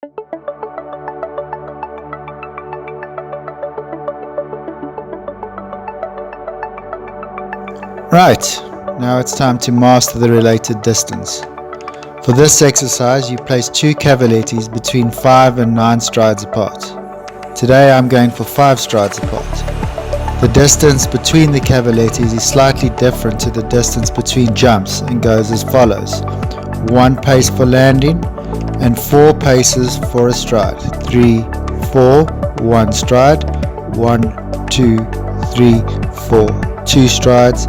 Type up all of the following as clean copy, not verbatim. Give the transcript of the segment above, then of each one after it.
Right, now it's time to master the related distance. For this exercise, you place two cavaletti between 5 and 9 strides apart. Today I'm going for 5 strides apart. The distance between the cavaletti is slightly different to the distance between jumps and goes as follows: 1 pace for landing and 4 paces for a stride. 3, 4, 1 stride, 1, 2, 3, 4, 2 strides,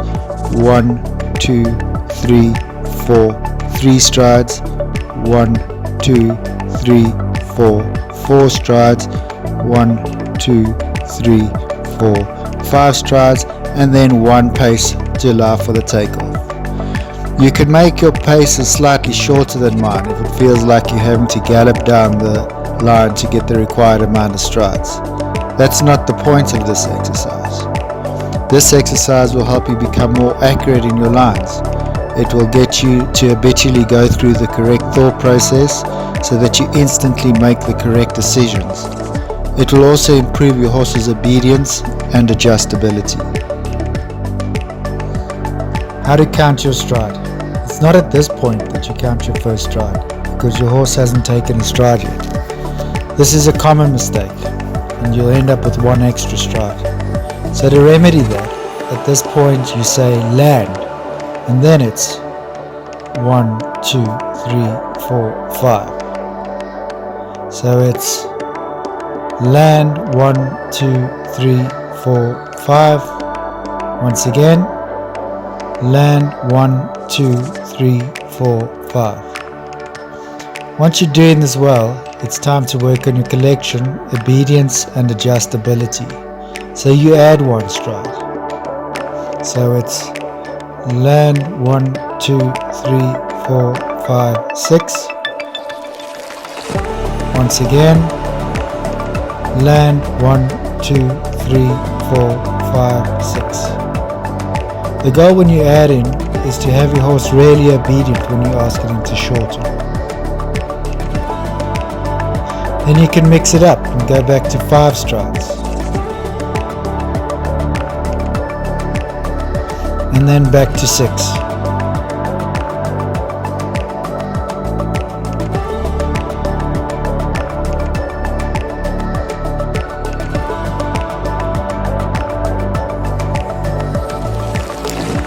1, 2, 3, 4, 3 strides, 1, 2, 3, 4, 4 strides, 1, 2, 3, 4, 5 strides, and then 1 pace to allow for the takeoff. You can make your paces slightly shorter than mine if it feels like you're having to gallop down the line to get the required amount of strides. That's not the point of this exercise. This exercise will help you become more accurate in your lines. It will get you to habitually go through the correct thought process so that you instantly make the correct decisions. It will also improve your horse's obedience and adjustability. How to count your stride. It's not at this point that you count your first stride, because your horse hasn't taken a stride yet. This is a common mistake, and you'll end up with 1 extra stride. So to remedy that, at this point you say land, and then it's 1, 2, 3, 4, 5. So it's land 1, 2, 3, 4, 5. Once again, land 1, 2, 3, 4, 5. Once you're doing this well, it's time to work on your collection, obedience and adjustability. So you add 1 stride. So it's land 1, 2, 3, 4, 5, 6. Once again, land 1, 2, 3, 4, 5, 6. The goal when you add in is to have your horse really obedient when you ask him to shorten. Then you can mix it up and go back to 5 strides. And then back to 6.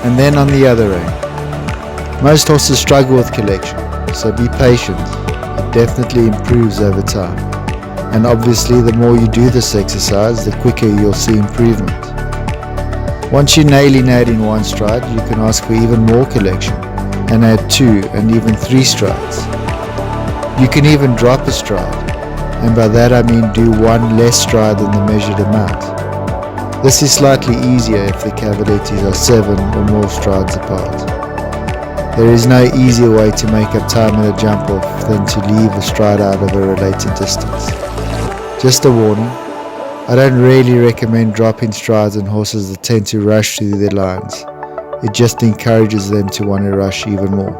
And then on the other end. Most horses struggle with collection, so be patient. It definitely improves over time. And obviously the more you do this exercise, the quicker you'll see improvement. Once you're nailing adding 1 stride, you can ask for even more collection and add 2 and even 3 strides. You can even drop a stride, and by that I mean do 1 less stride than the measured amount. This is slightly easier if the cavalettis are 7 or more strides apart. There is no easier way to make up time in a jump off than to leave a stride out of a related distance. Just a warning, I don't really recommend dropping strides on horses that tend to rush through their lines. It just encourages them to want to rush even more.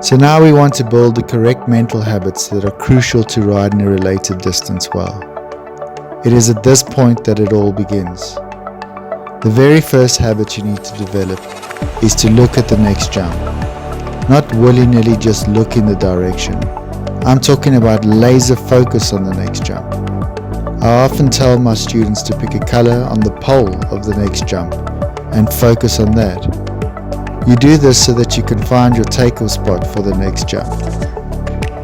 So now we want to build the correct mental habits that are crucial to riding a related distance well. It is at this point that it all begins. The very first habit you need to develop is to look at the next jump. Not willy-nilly just look in the direction. I'm talking about laser focus on the next jump. I often tell my students to pick a color on the pole of the next jump and focus on that. You do this so that you can find your takeoff spot for the next jump.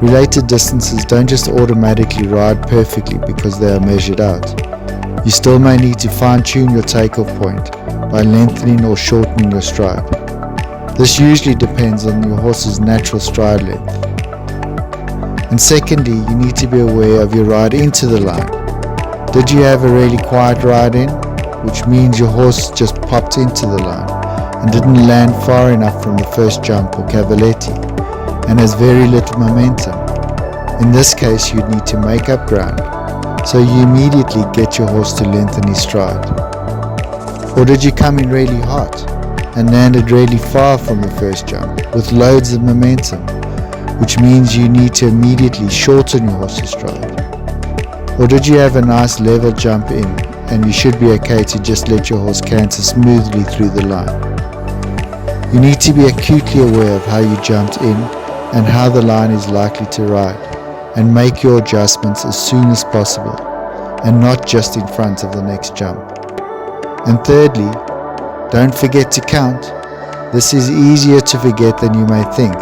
Related distances don't just automatically ride perfectly because they are measured out. You still may need to fine-tune your takeoff point by lengthening or shortening your stride. This usually depends on your horse's natural stride length. And secondly, you need to be aware of your ride into the line. Did you have a really quiet ride in, which means your horse just popped into the line and didn't land far enough from the first jump or cavaletti and has very little momentum? In this case, you'd need to make up ground, so you immediately get your horse to lengthen his stride. Or did you come in really hot and landed really far from the first jump with loads of momentum, which means you need to immediately shorten your horse's stride? Or did you have a nice level jump in and you should be okay to just let your horse canter smoothly through the line? You need to be acutely aware of how you jumped in and how the line is likely to ride, and make your adjustments as soon as possible and not just in front of the next jump. And thirdly, don't forget to count. This is easier to forget than you may think,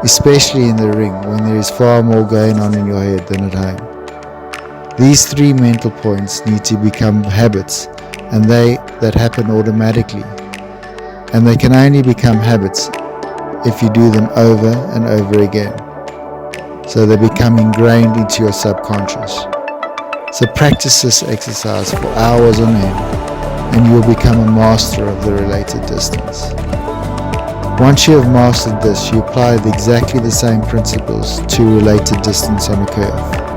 especially in the ring when there is far more going on in your head than at home. These 3 mental points need to become habits, and that happen automatically. And they can only become habits if you do them over and over again. So they become ingrained into your subconscious. So practice this exercise for hours on end, and you will become a master of the related distance. Once you have mastered this, you apply exactly the same principles to related distance on a curve.